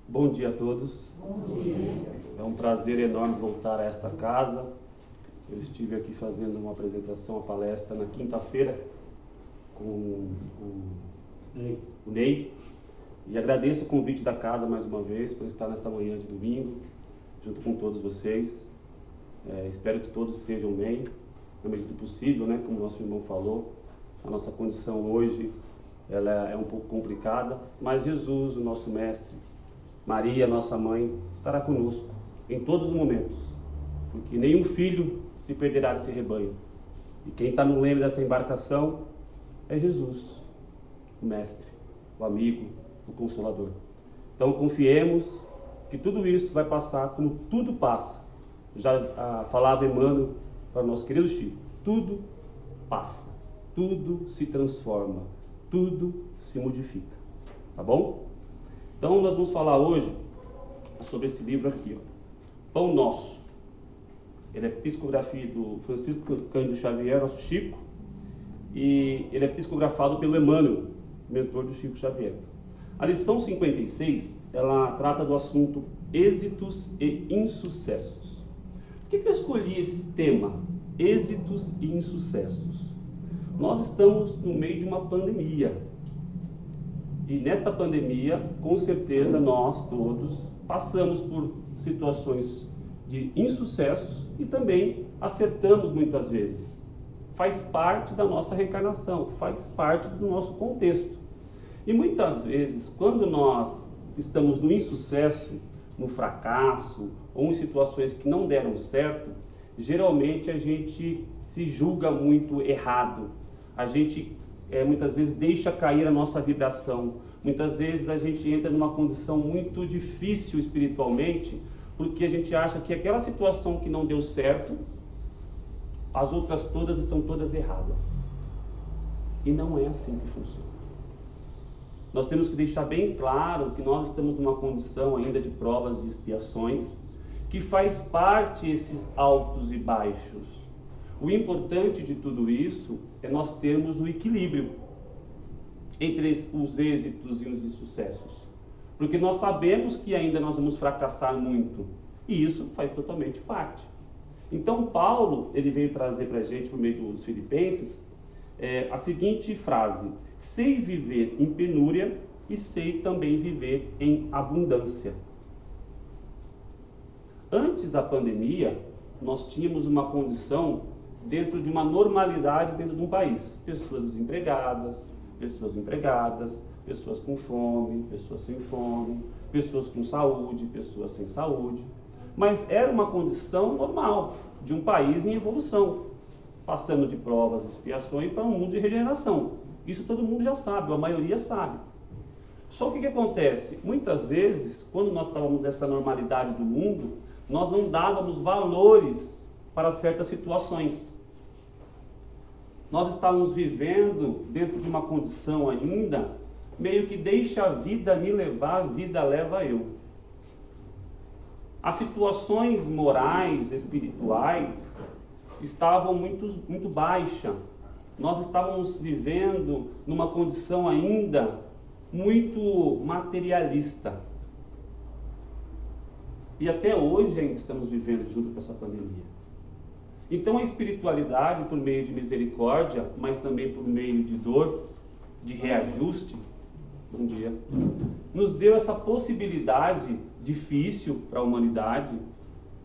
Bom dia a todos. Bom dia. É um prazer enorme voltar a esta casa. Eu estive aqui fazendo uma apresentação, uma palestra na quinta-feira com o Ney. E agradeço o convite da casa mais uma vez por estar nesta manhã de domingo, junto com todos vocês. Espero que todos estejam bem, na medida do possível, né? Como o nosso irmão falou, a nossa condição hoje ela é um pouco complicada, mas Jesus, o nosso mestre, Maria, nossa mãe, estará conosco em todos os momentos, porque nenhum filho se perderá desse rebanho. E quem está no leme dessa embarcação é Jesus, o mestre, o amigo, o consolador. Então confiemos que tudo isso vai passar como tudo passa. Já falava Emmanuel para o nosso querido Chico, tudo passa, tudo se transforma, tudo se modifica, tá bom? Então nós vamos falar hoje sobre esse livro aqui, ó, Pão Nosso. Ele é psicografia do Francisco Cândido Xavier, nosso Chico, e ele é psicografado pelo Emmanuel, mentor do Chico Xavier. A lição 56, ela trata do assunto êxitos e insucessos. Por que eu escolhi esse tema, êxitos e insucessos? Nós estamos no meio de uma pandemia. E nesta pandemia, com certeza, nós todos passamos por situações de insucessos e também acertamos muitas vezes. Faz parte da nossa reencarnação, faz parte do nosso contexto. E muitas vezes, quando nós estamos no insucesso, no fracasso, ou em situações que não deram certo, geralmente a gente se julga muito errado. A gente muitas vezes deixa cair a nossa vibração. Muitas vezes a gente entra numa condição muito difícil espiritualmente, porque a gente acha que aquela situação que não deu certo, as outras todas estão todas erradas. E não é assim que funciona. Nós temos que deixar bem claro que nós estamos numa condição ainda de provas e expiações, que faz parte esses altos e baixos. O importante de tudo isso é nós termos o equilíbrio entre os êxitos e os insucessos. Porque nós sabemos que ainda nós vamos fracassar muito, e isso faz totalmente parte. Então Paulo, ele veio trazer para a gente, por meio dos Filipenses, a seguinte frase: sei viver em penúria e sei também viver em abundância. Antes da pandemia, nós tínhamos uma condição dentro de uma normalidade dentro de um país. Pessoas desempregadas, pessoas empregadas, pessoas com fome, pessoas sem fome, pessoas com saúde, pessoas sem saúde. Mas era uma condição normal de um país em evolução, passando de provas e expiações para um mundo de regeneração. Isso todo mundo já sabe, ou a maioria sabe. Só que o que acontece? Muitas vezes, quando nós estávamos nessa normalidade do mundo, nós não dávamos valores para certas situações. Nós estávamos vivendo dentro de uma condição ainda, meio que deixa a vida me levar, a vida leva eu. As situações morais, espirituais, estavam muito baixas. Nós estávamos vivendo numa condição ainda muito materialista. E até hoje ainda estamos vivendo junto com essa pandemia. Então a espiritualidade, por meio de misericórdia, mas também por meio de dor, de reajuste, bom dia, nos deu essa possibilidade difícil para a humanidade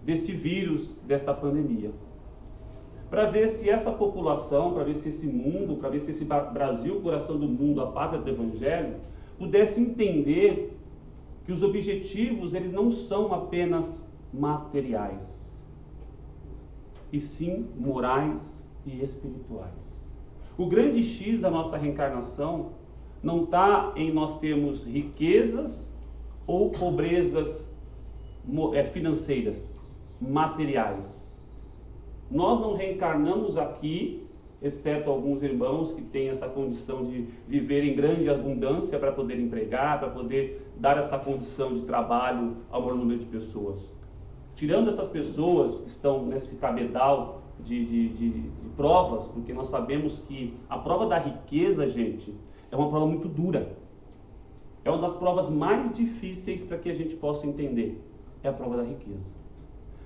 deste vírus, desta pandemia. Para ver se essa população, para ver se esse mundo, para ver se esse Brasil, o coração do mundo, a pátria do Evangelho, pudesse entender que os objetivos, eles não são apenas materiais, e sim morais e espirituais. O grande X da nossa reencarnação não está em nós termos riquezas ou pobrezas financeiras, materiais. Nós não reencarnamos aqui, exceto alguns irmãos que têm essa condição de viver em grande abundância para poder empregar, para poder dar essa condição de trabalho ao maior número de pessoas. Tirando essas pessoas que estão nesse cabedal de provas, porque nós sabemos que a prova da riqueza, gente, é uma prova muito dura. é uma das provas mais difíceis para que a gente possa entender. É a prova da riqueza.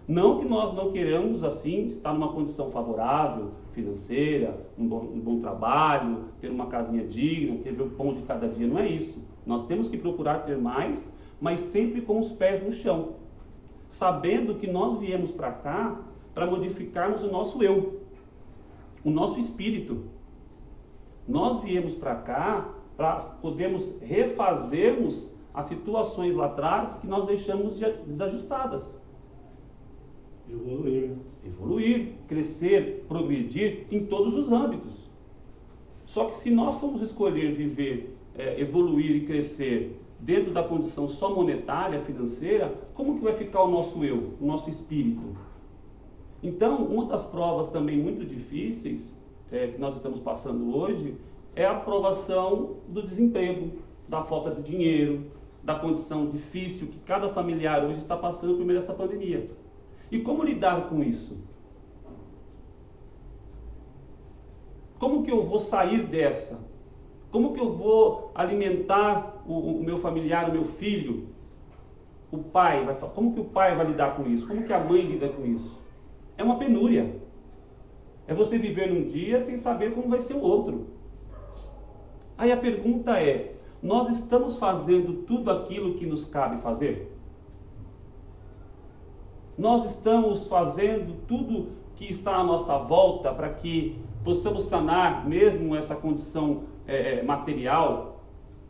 Não que nós não queiramos, assim, estar numa condição favorável, financeira, um bom trabalho, ter uma casinha digna, ter o pão de cada dia. Não é isso. Nós temos que procurar ter mais, mas sempre com os pés no chão. Sabendo que nós viemos para cá para modificarmos o nosso eu, o nosso espírito. Nós viemos para cá para podermos refazermos as situações lá atrás que nós deixamos desajustadas. Evoluir, crescer, progredir em todos os âmbitos. Só que se nós formos escolher viver, evoluir e crescer dentro da condição só monetária, financeira, como que vai ficar o nosso eu, o nosso espírito? Então, uma das provas também muito difíceis que nós estamos passando hoje é a provação do desemprego, da falta de dinheiro, da condição difícil que cada familiar hoje está passando por meio dessa pandemia. E como lidar com isso? Como que eu vou sair dessa? Como que eu vou alimentar o meu familiar, o meu filho? O pai, como que o pai vai lidar com isso? Como que a mãe lida com isso? É uma penúria. É você viver num dia sem saber como vai ser o outro. Aí a pergunta é, nós estamos fazendo tudo aquilo que nos cabe fazer? Nós estamos fazendo tudo que está à nossa volta para que possamos sanar mesmo essa condição material,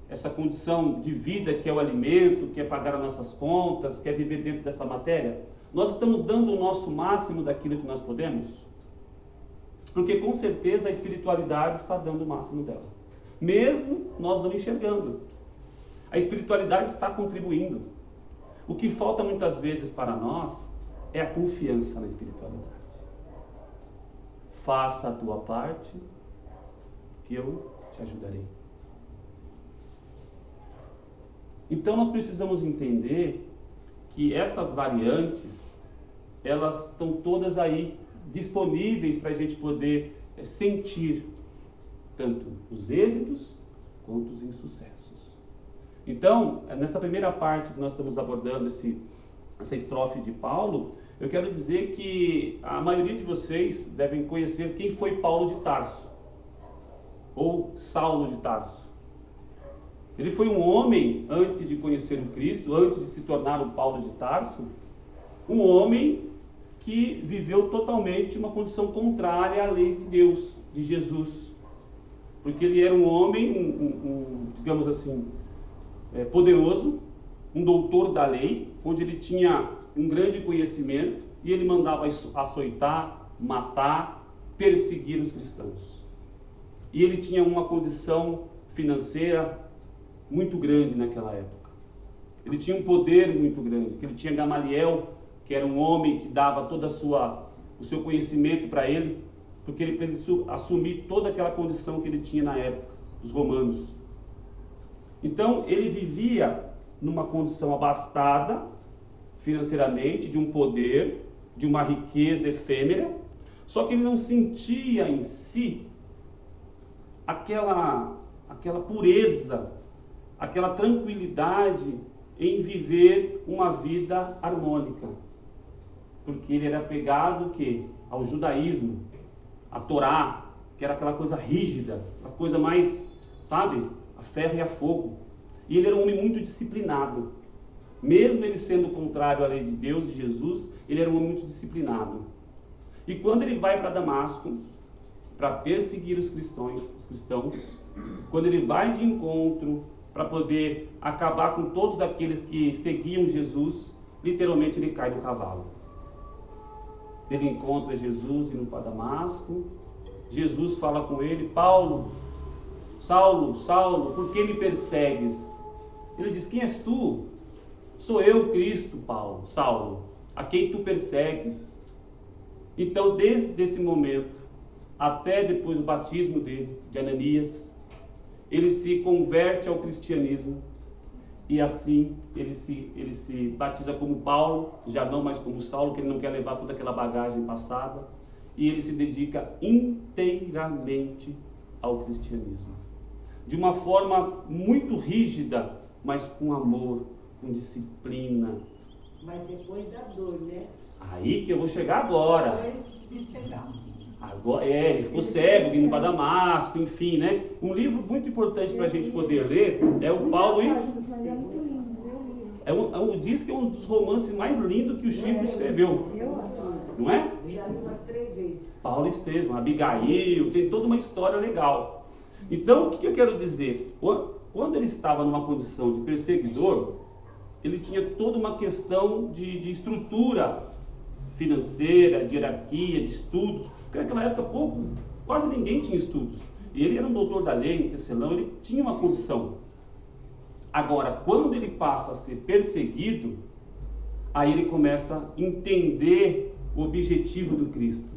essa condição de vida que é o alimento, que é pagar as nossas contas, que é viver dentro dessa matéria? Nós estamos dando o nosso máximo daquilo que nós podemos? Porque com certeza a espiritualidade está dando o máximo dela, mesmo nós não enxergando. A espiritualidade está contribuindo. O que falta muitas vezes para nós é a confiança na espiritualidade. Faça a tua parte, que eu te ajudarei. Então nós precisamos entender que essas variantes, elas estão todas aí disponíveis para a gente poder sentir tanto os êxitos quanto os insucessos. Então, nessa primeira parte que nós estamos abordando essa estrofe de Paulo, eu quero dizer que a maioria de vocês devem conhecer quem foi Paulo de Tarso, ou Saulo de Tarso. Ele foi um homem, antes de conhecer o Cristo, antes de se tornar o Paulo de Tarso, um homem que viveu totalmente uma condição contrária à lei de Deus, de Jesus. Porque ele era um homem, digamos assim, poderoso, um doutor da lei, onde ele tinha um grande conhecimento e ele mandava açoitar, matar, perseguir os cristãos. E ele tinha uma condição financeira muito grande naquela época. Ele tinha um poder muito grande, que ele tinha Gamaliel, que era um homem que dava todo o seu conhecimento para ele, porque ele precisou assumir toda aquela condição que ele tinha na época, os romanos. Então ele vivia numa condição abastada financeiramente, de um poder, de uma riqueza efêmera, só que ele não sentia em si aquela pureza, aquela tranquilidade em viver uma vida harmônica, porque ele era apegado ao judaísmo, à Torá, que era aquela coisa rígida, a coisa mais, sabe, a ferro e a fogo. E ele era um homem muito disciplinado. Mesmo ele sendo contrário à lei de Deus e Jesus, ele era um homem muito disciplinado. E quando ele vai para Damasco, para perseguir os cristãos, quando ele vai de encontro para poder acabar com todos aqueles que seguiam Jesus, literalmente ele cai do cavalo. Ele encontra Jesus indo para Damasco. Jesus fala com ele: Paulo, Saulo, Saulo, por que me persegues? Ele diz: quem és tu? Sou eu, Cristo, Saulo, a quem tu persegues. Então, desde esse momento, até depois do batismo dele, de Ananias, ele se converte ao cristianismo, e assim ele se batiza como Paulo, já não mais como Saulo, que ele não quer levar toda aquela bagagem passada, e ele se dedica inteiramente ao cristianismo. De uma forma muito rígida, mas com amor, com disciplina. Mas depois da dor, né? Aí que eu vou chegar agora. Depois de cegar. Agora, ele ficou cego, vindo para Damasco, enfim, né? Um livro muito importante para a gente poder ler é o Paulo e... Diz que é um dos romances mais lindos que o Chico escreveu. Não é? Eu já li umas 3 vezes. Paulo e Estevão, Abigail, tem toda uma história legal. Então, o que eu quero dizer? Quando ele estava numa condição de perseguidor, ele tinha toda uma questão de estrutura financeira, de hierarquia, de estudos, porque naquela época quase ninguém tinha estudos. E ele era um doutor da lei, um tecelão, ele tinha uma condição. Agora, quando ele passa a ser perseguido, aí ele começa a entender o objetivo do Cristo.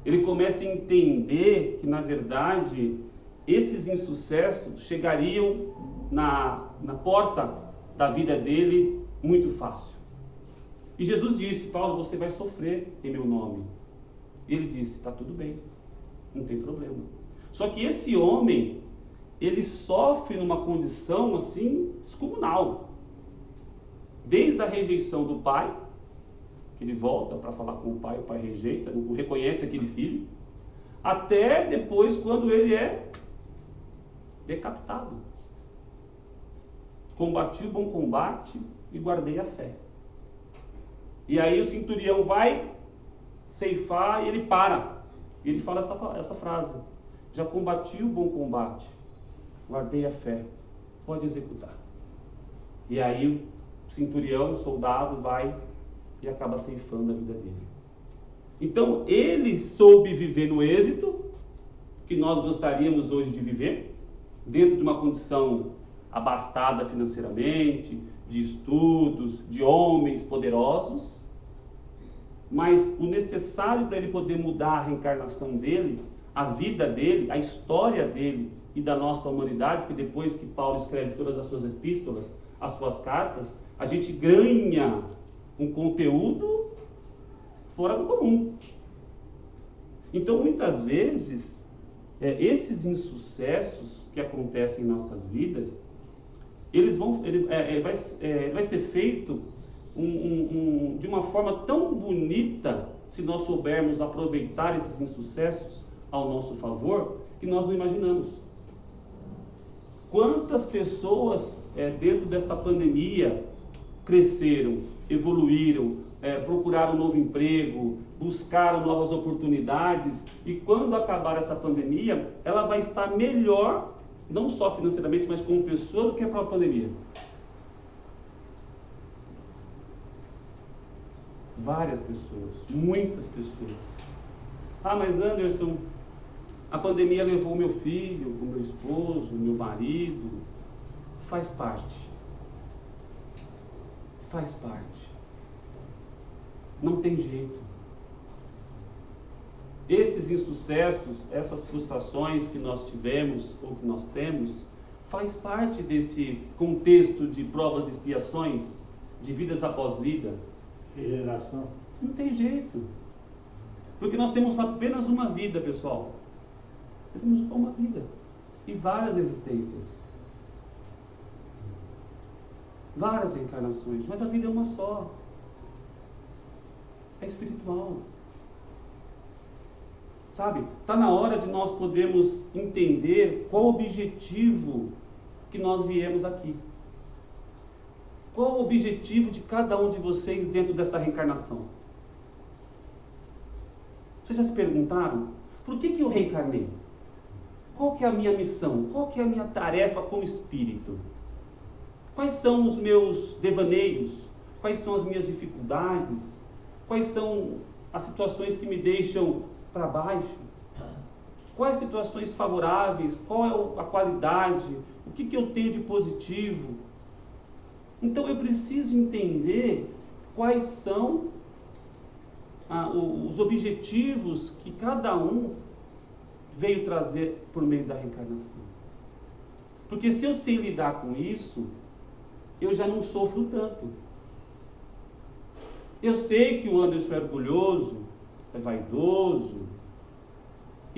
Ele começa a entender que, na verdade, esses insucessos chegariam na porta da vida dele muito fácil. E Jesus disse: Paulo, você vai sofrer em meu nome. E ele disse: está tudo bem, não tem problema. Só que esse homem, ele sofre numa condição assim descomunal. Desde a rejeição do pai, que ele volta para falar com o pai rejeita, não reconhece aquele filho, até depois quando ele é decapitado. Combati o bom combate e guardei a fé. E aí o centurião vai ceifar e ele para. E ele fala essa frase: já combati o bom combate, guardei a fé, pode executar. E aí o centurião, o soldado, vai e acaba ceifando a vida dele. Então ele soube viver no êxito que nós gostaríamos hoje de viver, dentro de uma condição abastada financeiramente, de estudos, de homens poderosos, mas o necessário para ele poder mudar a reencarnação dele, a vida dele, a história dele e da nossa humanidade, porque depois que Paulo escreve todas as suas epístolas, as suas cartas, a gente ganha um conteúdo fora do comum. Então, muitas vezes, esses insucessos que acontecem em nossas vidas, vai ser feito de uma forma tão bonita, se nós soubermos aproveitar esses insucessos ao nosso favor, que nós não imaginamos. Quantas pessoas dentro desta pandemia cresceram, evoluíram, procuraram um novo emprego, buscaram novas oportunidades, e quando acabar essa pandemia, ela vai estar melhor, não só financeiramente, mas como pessoa, do que a própria pandemia. Várias pessoas, muitas pessoas. Ah, mas Anderson, a pandemia levou meu filho, o meu esposo, o meu marido. Faz parte. Faz parte. Não tem jeito. Esses insucessos, essas frustrações que nós tivemos ou que nós temos, faz parte desse contexto de provas e expiações, de vidas após vida. Regeneração. Não tem jeito. Porque nós temos apenas uma vida, pessoal. Nós temos uma vida e várias existências. Várias encarnações, mas a vida é uma só. É espiritual. Sabe? Está na hora de nós podermos entender qual o objetivo que nós viemos aqui. Qual o objetivo de cada um de vocês dentro dessa reencarnação? Vocês já se perguntaram? Por que eu reencarnei? Qual que é a minha missão? Qual que é a minha tarefa como espírito? Quais são os meus devaneios? Quais são as minhas dificuldades? Quais são as situações que me deixam para baixo? Quais situações favoráveis? Qual é a qualidade? O que eu tenho de positivo? Então eu preciso entender quais são os objetivos que cada um veio trazer por meio da reencarnação. Porque se eu sei lidar com isso, eu já não sofro tanto. Eu sei que o Anderson é orgulhoso, é vaidoso,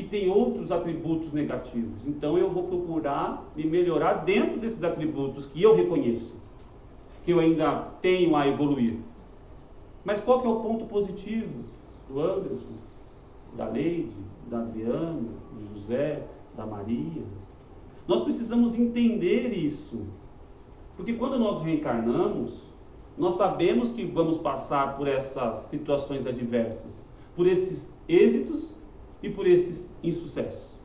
e tem outros atributos negativos. Então eu vou procurar me melhorar dentro desses atributos que eu reconheço, que eu ainda tenho a evoluir. Mas qual que é o ponto positivo do Anderson, da Leide, da Adriana, do José, da Maria? Nós precisamos entender isso, porque quando nós reencarnamos, nós sabemos que vamos passar por essas situações adversas, por esses êxitos e por esses insucessos.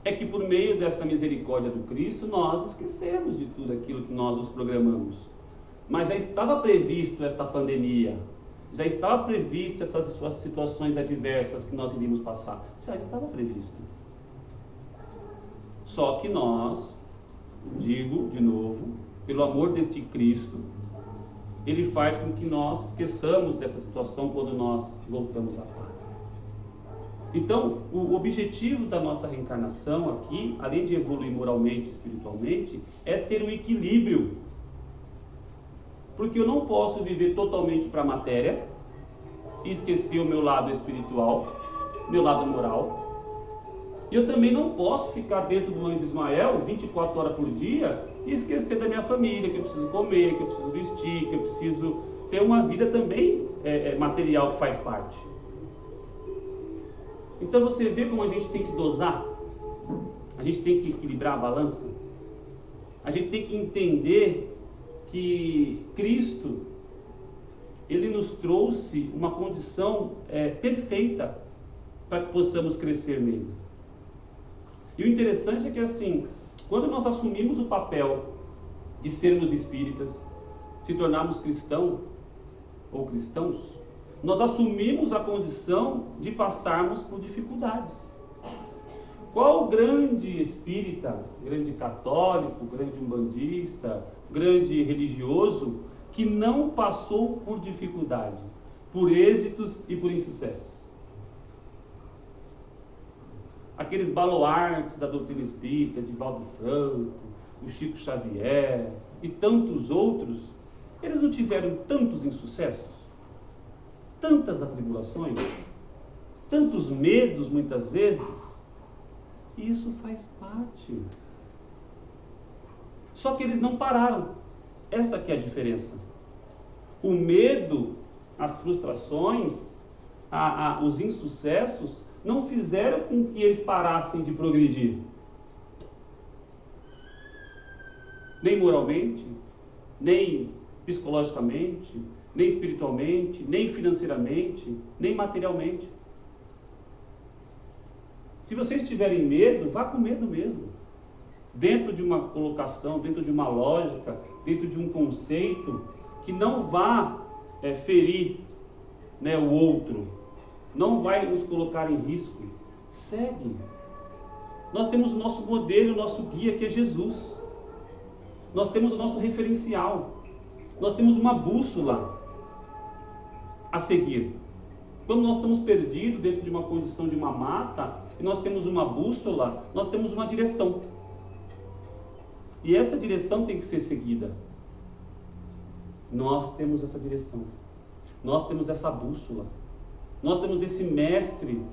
É que por meio desta misericórdia do Cristo, nós esquecemos de tudo aquilo que nós nos programamos. Mas já estava previsto esta pandemia, já estava previsto essas situações adversas que nós iríamos passar, já estava previsto. Só que nós, digo de novo, pelo amor deste Cristo, Ele faz com que nós esqueçamos dessa situação quando nós voltamos à pátria. Então, o objetivo da nossa reencarnação aqui, além de evoluir moralmente e espiritualmente, é ter um equilíbrio. Porque eu não posso viver totalmente para a matéria e esquecer o meu lado espiritual, meu lado moral. E eu também não posso ficar dentro do anjo Ismael 24 horas por dia e esquecer da minha família, que eu preciso comer, que eu preciso vestir, que eu preciso ter uma vida também material que faz parte. Então você vê como a gente tem que dosar, a gente tem que equilibrar a balança, a gente tem que entender que Cristo, Ele nos trouxe uma condição perfeita para que possamos crescer nele. E o interessante é que assim, quando nós assumimos o papel de sermos espíritas, se tornarmos cristão ou cristãos, nós assumimos a condição de passarmos por dificuldades. Qual grande espírita, grande católico, grande umbandista, grande religioso que não passou por dificuldade, por êxitos e por insucessos? Aqueles baluartes da doutrina espírita, de Divaldo Franco, o Chico Xavier e tantos outros, eles não tiveram tantos insucessos, tantas atribulações, tantos medos muitas vezes? E isso faz parte. Só que eles não pararam. Essa que é a diferença. O medo, as frustrações, os insucessos não fizeram com que eles parassem de progredir. Nem moralmente, nem psicologicamente, nem espiritualmente, nem financeiramente, nem materialmente. Se vocês tiverem medo, vá com medo mesmo. Dentro de uma colocação, dentro de uma lógica, dentro de um conceito que não vá ferir o outro, não vai nos colocar em risco. Segue. Nós temos o nosso modelo, o nosso guia, que é Jesus. Nós temos o nosso referencial. Nós temos uma bússola a seguir. Quando nós estamos perdidos dentro de uma condição de uma mata, e nós temos uma bússola, nós temos uma direção. E essa direção tem que ser seguida. Nós temos essa direção. Nós temos essa bússola. Nós temos esse mestre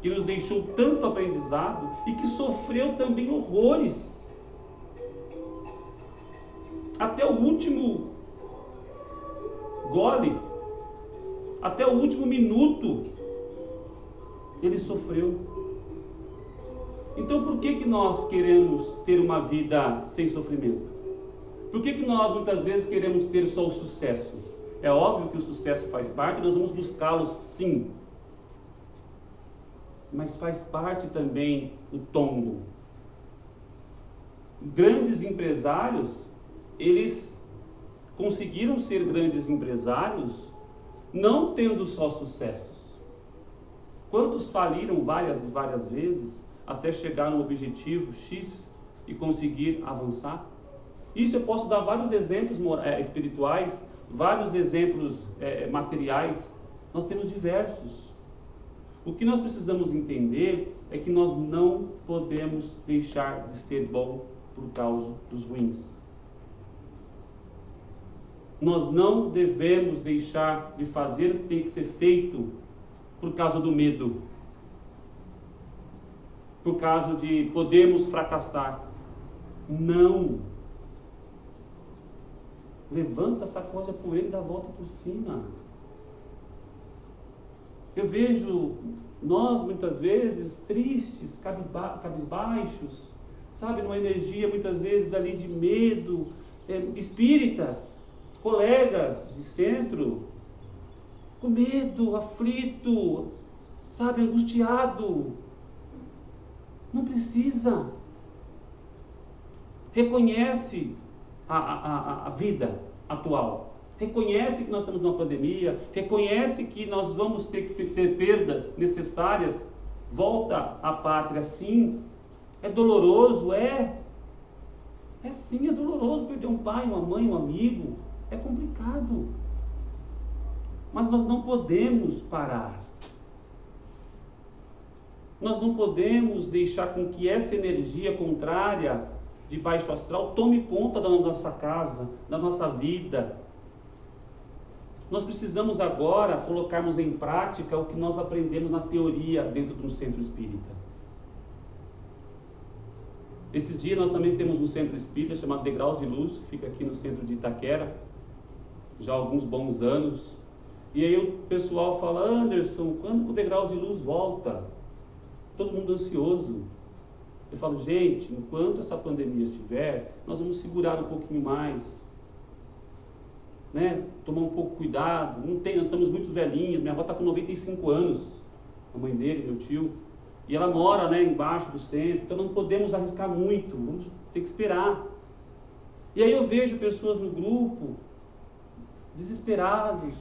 que nos deixou tanto aprendizado e que sofreu também horrores. Até o último gole, até o último minuto, ele sofreu. Então por que nós queremos ter uma vida sem sofrimento? Por que nós muitas vezes queremos ter só o sucesso? É óbvio que o sucesso faz parte, nós vamos buscá-lo sim. Mas faz parte também o tombo. Grandes empresários, eles conseguiram ser grandes empresários não tendo só sucessos. Quantos faliram várias vezes até chegar no objetivo X e conseguir avançar? Isso eu posso dar vários exemplos espirituais, vários exemplos materiais. Nós temos diversos. O que nós precisamos entender é que nós não podemos deixar de ser bom por causa dos ruins. Nós não devemos deixar de fazer o que tem que ser feito por causa do medo, por causa de podermos fracassar. Não. Levanta, sacode a poeira e dá a volta por cima. Eu vejo nós muitas vezes tristes, cabisbaixos, sabe, numa energia muitas vezes ali de medo, espíritas, colegas de centro, com medo, aflito, sabe, angustiado. Não precisa. Reconhece a vida atual. Reconhece que nós estamos numa pandemia. Reconhece que nós vamos ter que ter perdas necessárias. Volta à pátria, sim. É doloroso, é. É sim, é doloroso perder um pai, uma mãe, um amigo. É complicado. Mas nós não podemos parar. Nós não podemos deixar com que essa energia contrária de baixo astral tome conta da nossa casa, da nossa vida. Nós precisamos agora colocarmos em prática o que nós aprendemos na teoria dentro de um centro espírita. Esses dias nós também temos um centro espírita chamado Degraus de Luz, que fica aqui no centro de Itaquera, já há alguns bons anos. E aí o pessoal fala: Anderson, quando o Degraus de Luz volta? Todo mundo ansioso. Eu falo: gente, enquanto essa pandemia estiver, nós vamos segurar um pouquinho mais, né? Tomar um pouco cuidado. Nós estamos muito velhinhos. Minha avó está com 95 anos, a mãe dele, meu tio, e ela mora, né, embaixo do centro, então não podemos arriscar muito, vamos ter que esperar. E aí eu vejo pessoas no grupo desesperados,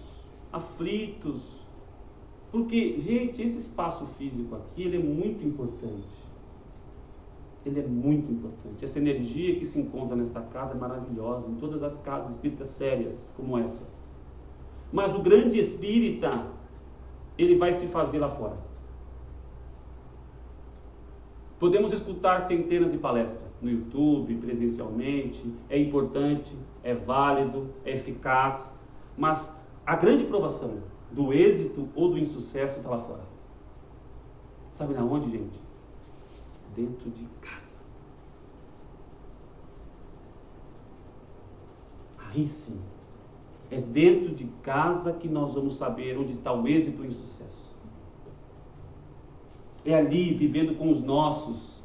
aflitos, porque, gente, esse espaço físico aqui, ele é muito importante. Ele é muito importante. Essa energia que se encontra nesta casa é maravilhosa, em todas as casas espíritas sérias como essa. Mas o grande espírita, ele vai se fazer lá fora. Podemos escutar centenas de palestras no YouTube, presencialmente. É importante, é válido, é eficaz. Mas a grande provação do êxito ou do insucesso está lá fora. Sabe na onde, gente? Dentro de casa. Aí sim, é dentro de casa que nós vamos saber onde está o êxito e o insucesso. É ali, vivendo com os nossos,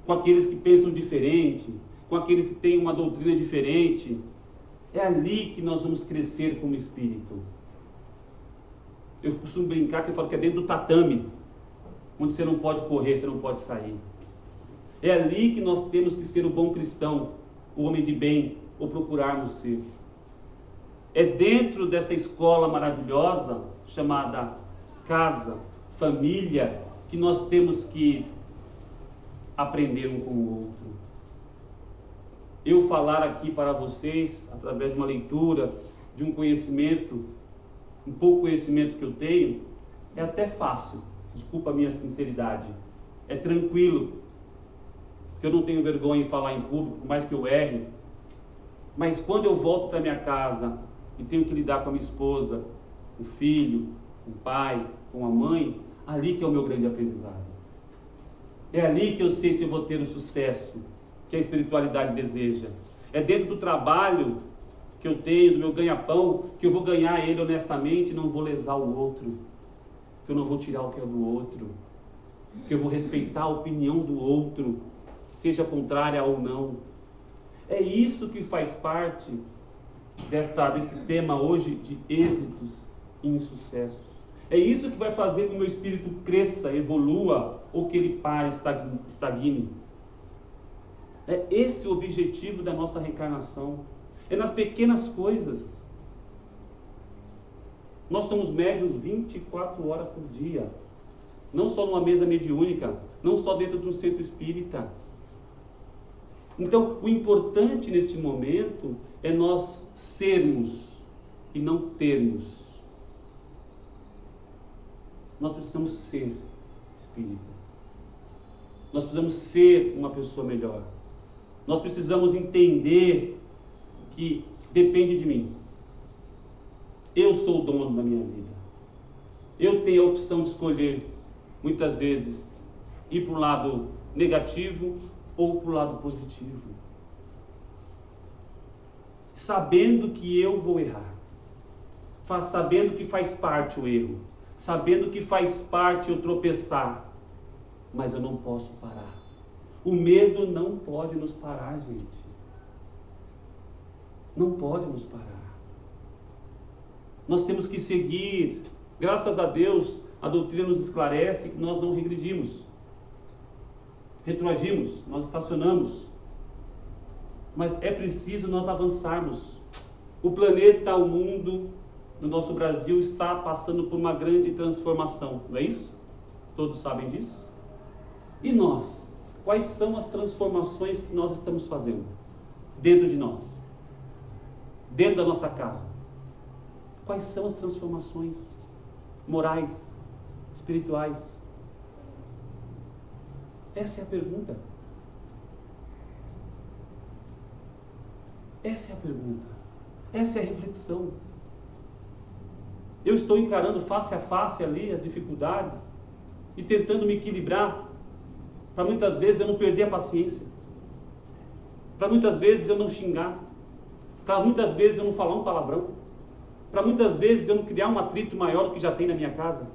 com aqueles que pensam diferente, com aqueles que têm uma doutrina diferente. É ali que nós vamos crescer como espírito. Eu costumo brincar que eu falo que é dentro do tatame, onde você não pode correr, você não pode sair. É ali que nós temos que ser o bom cristão, o homem de bem, ou procurarmos ser. É dentro dessa escola maravilhosa, chamada casa, família, que nós temos que aprender um com o outro. Eu falar aqui para vocês, através de uma leitura, de um conhecimento, um pouco conhecimento que eu tenho, é até fácil. Desculpa a minha sinceridade. É tranquilo, porque eu não tenho vergonha em falar em público, por mais que eu erre. Mas quando eu volto para minha casa e tenho que lidar com a minha esposa, com o filho, com o pai, com a mãe, ali que é o meu grande aprendizado. É ali que eu sei se eu vou ter o sucesso que a espiritualidade deseja. É dentro do trabalho que eu tenho, do meu ganha-pão, que eu vou ganhar ele honestamente e não vou lesar o outro. Que eu não vou tirar o que é do outro. Que eu vou respeitar a opinião do outro, seja contrária ou não. É isso que faz parte desse tema hoje de êxitos e insucessos. É isso que vai fazer com que o meu espírito cresça, evolua, ou que ele pare, estagne. É esse o objetivo da nossa reencarnação. É nas pequenas coisas. Nós somos médiuns 24 horas por dia. Não só numa mesa mediúnica, não só dentro de um centro espírita. Então, o importante neste momento é nós sermos e não termos. Nós precisamos ser espírita. Nós precisamos ser uma pessoa melhor. Nós precisamos entender que depende de mim. Eu sou o dono da minha vida. eu tenho a opção de escolher, muitas vezes, ir para o lado negativo ou para o lado positivo. Sabendo que eu vou errar. Sabendo que faz parte o erro. Sabendo que faz parte eu tropeçar. Mas eu não posso parar. O medo não pode nos parar, gente. Não pode nos parar. Nós temos que seguir. Graças a Deus, a doutrina nos esclarece que nós não regredimos. Retroagimos, nós estacionamos. Mas é preciso nós avançarmos. O planeta, o mundo, no nosso Brasil, está passando por uma grande transformação. Não é isso? Todos sabem disso? E nós? Quais são as transformações que nós estamos fazendo? Dentro de nós? Dentro da nossa casa? Quais são as transformações morais, espirituais? Essa é a pergunta. Essa é a pergunta. Essa é a reflexão. Eu estou encarando face a face ali as dificuldades e tentando me equilibrar para muitas vezes eu não perder a paciência, para muitas vezes eu não xingar, para muitas vezes eu não falar um palavrão, para muitas vezes eu não criar um atrito maior do que já tem na minha casa.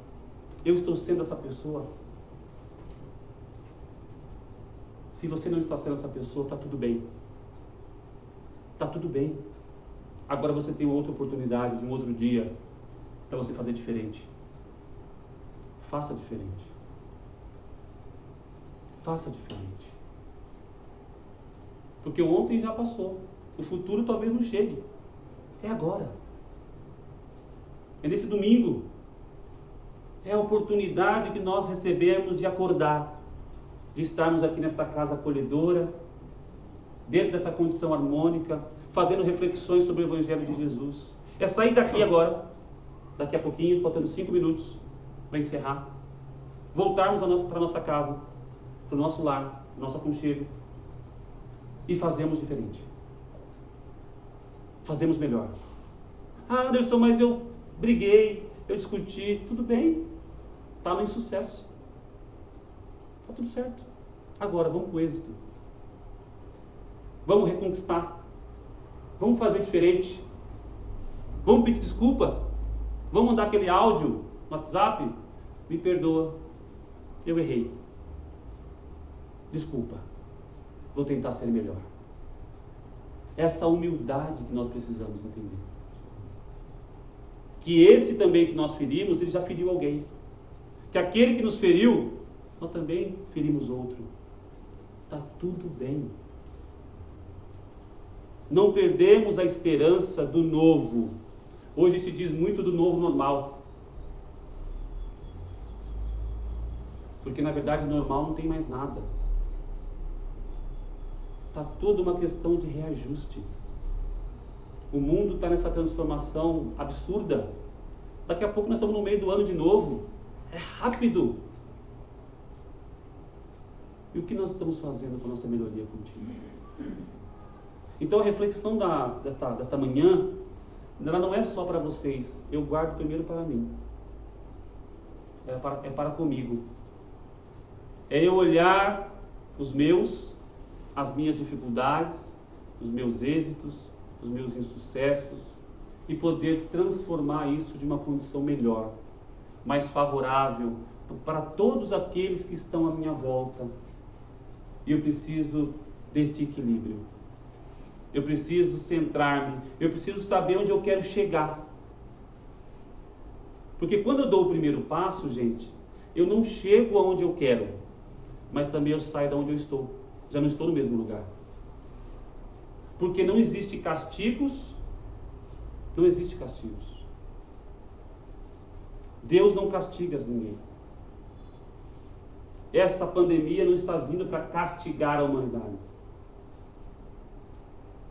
Eu estou sendo essa pessoa? Se você não está sendo essa pessoa, está tudo bem. Está tudo bem. Agora você tem outra oportunidade de um outro dia para você fazer diferente. Faça diferente. Faça diferente. Porque o ontem já passou. O futuro talvez não chegue. É agora. É nesse domingo. É a oportunidade que nós recebemos de acordar, de estarmos aqui nesta casa acolhedora, dentro dessa condição harmônica, fazendo reflexões sobre o Evangelho de Jesus. É sair daqui agora, daqui a pouquinho, faltando 5 minutos para encerrar, voltarmos para a nossa casa, para o nosso lar, para o nosso aconchego, e fazemos diferente. Fazemos melhor. Ah, Anderson, mas eu briguei, eu discuti. Tudo bem, está no insucesso. Está tudo certo. Agora, vamos para o êxito. Vamos reconquistar. Vamos fazer diferente. Vamos pedir desculpa. Vamos mandar aquele áudio no WhatsApp. Me perdoa. Eu errei. Desculpa. Vou tentar ser melhor. Essa humildade que nós precisamos entender. Que esse também que nós ferimos, ele já feriu alguém. Que aquele que nos feriu, nós também ferimos outro. Está tudo bem. Não perdemos a esperança do novo. Hoje se diz muito do novo normal. Porque na verdade normal não tem mais nada. Está tudo uma questão de reajuste. O mundo está nessa transformação absurda. Daqui a pouco nós estamos no meio do ano de novo. É rápido. E o que nós estamos fazendo com a nossa melhoria contínua? Então a reflexão desta manhã, ela não é só para vocês. Eu guardo primeiro para mim. É para comigo. É eu olhar as minhas dificuldades, os meus êxitos, os meus insucessos e poder transformar isso de uma condição melhor, mais favorável para todos aqueles que estão à minha volta. E eu preciso deste equilíbrio. Eu preciso centrar-me. Eu preciso saber onde eu quero chegar. Porque quando eu dou o primeiro passo, gente, eu não chego aonde eu quero, mas também eu saio de onde eu estou. Já não estou no mesmo lugar. Porque não existe castigos. Não existe castigos. Deus não castiga ninguém. Essa pandemia não está vindo para castigar a humanidade.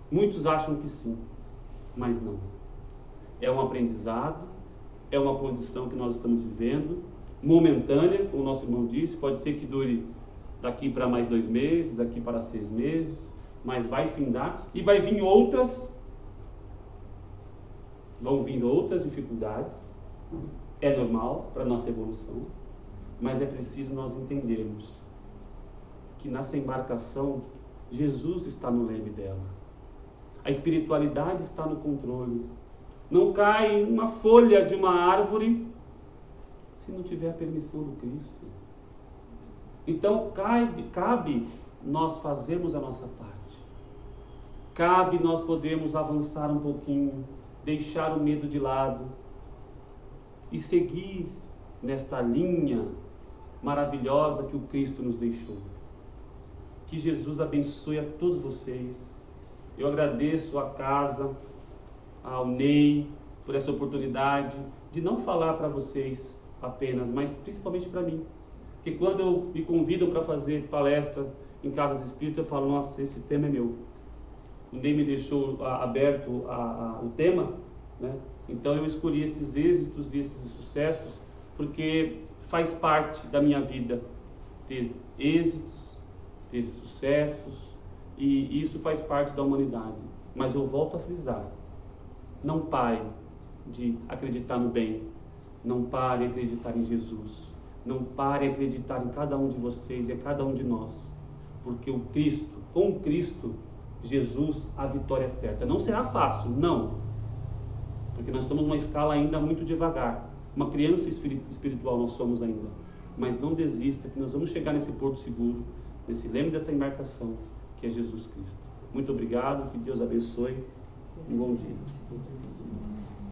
Muitos acham que sim, mas não. É um aprendizado, é uma condição que nós estamos vivendo, momentânea, como o nosso irmão disse, pode ser que dure daqui para mais 2 meses, daqui para 6 meses, mas vai findar e vai vir outras, vão vindo outras dificuldades. é normal para a nossa evolução, mas é preciso nós entendermos que nessa embarcação, Jesus está no leme dela. A espiritualidade está no controle. Não cai uma folha de uma árvore se não tiver a permissão do Cristo. Então, cabe nós fazermos a nossa parte. Cabe nós podermos avançar um pouquinho, deixar o medo de lado e seguir nesta linha maravilhosa que o Cristo nos deixou. Que Jesus abençoe a todos vocês. Eu agradeço à casa, ao Ney, por essa oportunidade de não falar para vocês apenas, mas principalmente para mim. Porque quando me convidam para fazer palestra em casas espíritas, eu falo, nossa, esse tema é meu. O Ney me deixou aberto o tema, né? Então eu escolhi esses êxitos e esses sucessos, porque faz parte da minha vida ter êxitos, ter sucessos, e isso faz parte da humanidade. Mas eu volto a frisar, não pare de acreditar no bem, não pare de acreditar em Jesus, não pare de acreditar em cada um de vocês e a cada um de nós, porque o Cristo, com Cristo, Jesus, a vitória é certa. Não será fácil, não, porque nós estamos numa escala ainda muito devagar, uma criança espiritual nós somos ainda, mas não desista, que nós vamos chegar nesse porto seguro, nesse leme dessa embarcação, que é Jesus Cristo. Muito obrigado, que Deus abençoe, um bom dia.